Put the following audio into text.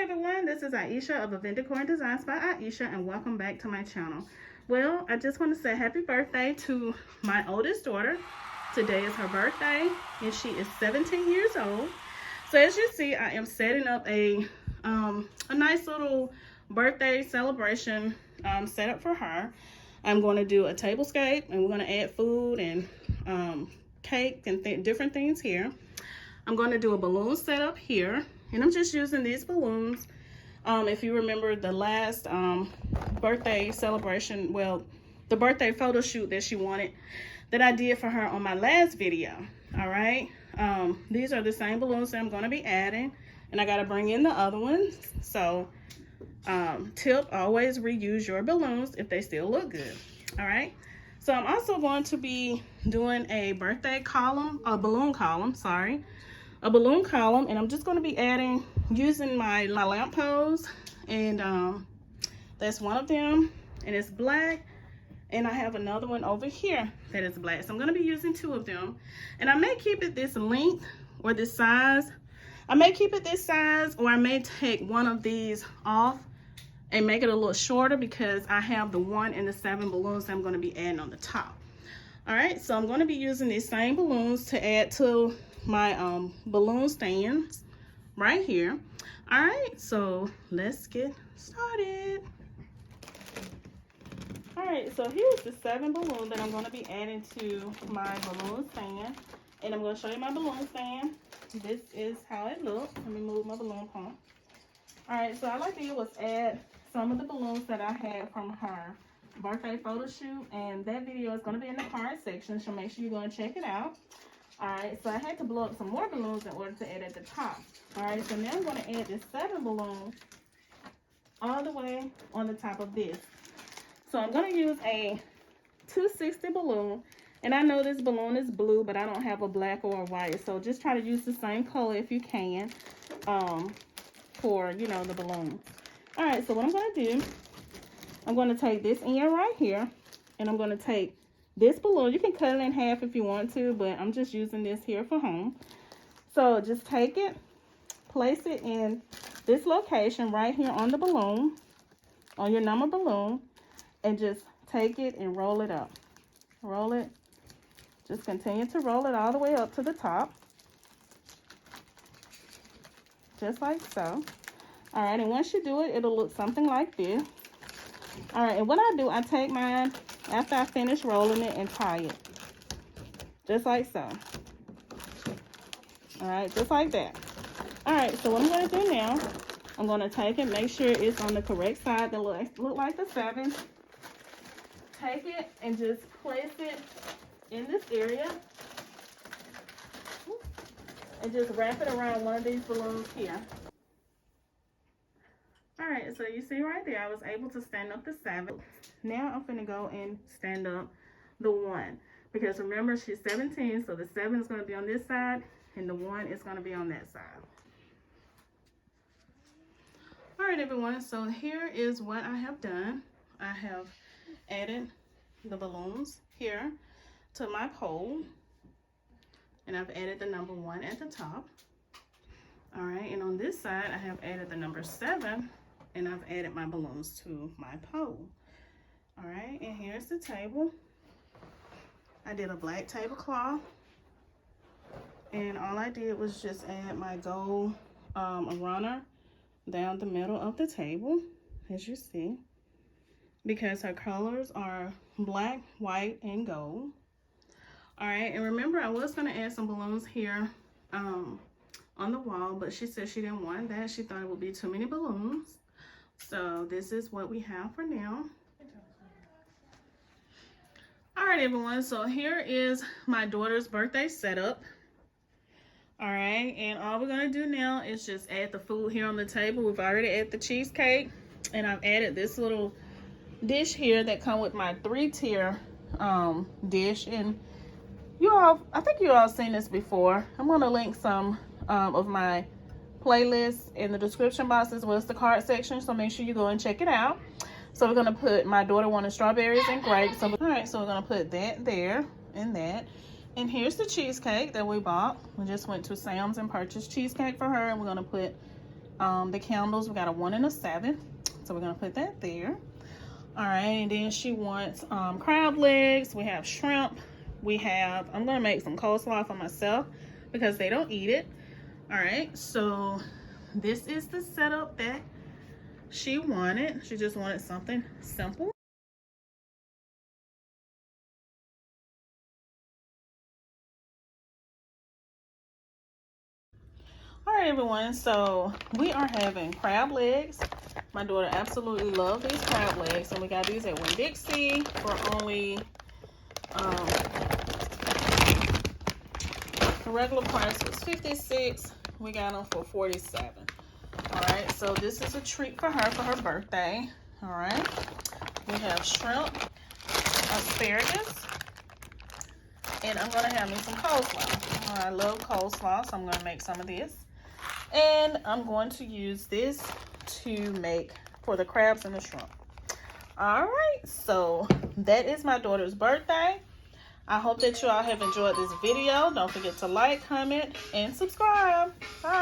everyone, this is Aisha of Event Decor and Designs by Aisha, and welcome back to my channel. Well, I just want to say happy birthday to my oldest daughter. Today is her birthday and she is 17 years old. So as you see, I am setting up a nice little birthday celebration setup for her. I'm going to do a tablescape and we're going to add food and cake and different things here. I'm going to do a balloon setup here, and I'm just using these balloons. If you remember the last birthday celebration, well, the birthday photo shoot that she wanted, that I did for her on my last video. All right, these are the same balloons that I'm going to be adding, and I got to bring in the other ones. So tip, always reuse your balloons if they still look good. All right, so I'm also going to be doing a birthday column, a balloon column, sorry. A balloon column, and I'm just going to be adding, using my lamp pose, and that's one of them, and it's black, and I have another one over here that is black. So I'm going to be using two of them, and I may keep it this length or this size. I may keep it this size, or I may take one of these off and make it a little shorter because I have the 1 and the 7 balloons that I'm going to be adding on the top. All right, so I'm going to be using these same balloons to add to my balloon stands right here. All right, so let's get started. All right, so here's the 7 balloons that I'm going to be adding to my balloon stand, and I'm going to show you my balloon stand. This is how it looks. Let me move my balloon pump. All right, so I like to do was add some of the balloons that I had from her birthday photo shoot, and that video is going to be in the card section, so make sure you go and check it out. All right, so I had to blow up some more balloons in order to add at the top. All right, so now I'm going to add this 7 balloons all the way on the top of this. So I'm going to use a 260 balloon, and I know this balloon is blue, but I don't have a black or a white, so just try to use the same color if you can for, you know, the balloons. All right, so what I'm going to do, I'm going to take this end right here, and I'm going to take this balloon. You can cut it in half if you want to, but I'm just using this here for home. So just take it, place it in this location right here on the balloon, on your number balloon, and just take it and roll it up. Roll it. Just continue to roll it all the way up to the top. Just like so. All right, and once you do it, it'll look something like this. All right, and what I do, I take mine after I finish rolling it and tie it. Just like so. All right, just like that. All right, so what I'm going to do now, I'm going to take it, make sure it's on the correct side that look like the 7. Take it and just place it in this area. And just wrap it around one of these balloons here. All right, so you see right there, I was able to stand up the 7. Now I'm gonna go and stand up the 1, because remember she's 17, so the 7 is going to be on this side and the 1 is going to be on that side. All right, everyone, so here is what I have done. I have added the balloons here to my pole, and I've added the number 1 at the top. All right, and on this side I have added the number 7, and I've added my balloons to my pole. All right, and here's the table. I did a black tablecloth, and all I did was just add my gold runner down the middle of the table, as you see, because her colors are black, white, and gold. All right, and remember I was going to add some balloons here on the wall, but she said she didn't want that. She thought it would be too many balloons. So this is what we have for now. All right, everyone, so here is my daughter's birthday setup. All right, and all we're gonna do now is just add the food here on the table. We've already added the cheesecake, and I've added this little dish here that come with my 3-tier dish. And you all, I think you all seen this before. I'm gonna link some of my playlists in the description box as well as the card section, so make sure you go and check it out. So we're gonna put, my daughter wanted strawberries and grapes. So, all right, so we're gonna put that there and that. And here's the cheesecake that we bought. We just went to Sam's and purchased cheesecake for her, and we're gonna put The candles, we got a 1 and a 7. So we're gonna put that there. All right, and then she wants crab legs. We have shrimp. We have, I'm gonna make some coleslaw for myself because they don't eat it. All right, so this is the setup that she wanted. She just wanted something simple. All right, everyone, so we are having crab legs. My daughter absolutely loves these crab legs. So we got these at Winn-Dixie for only, the regular price was $56. We got them for $47. All right, so this is a treat for her birthday. All right, we have shrimp, asparagus, and I'm gonna have me some coleslaw. I love coleslaw, so I'm gonna make some of this. And I'm going to use this to make for the crabs and the shrimp. All right, so that is my daughter's birthday. I hope that you all have enjoyed this video. Don't forget to like, comment, and subscribe. Bye.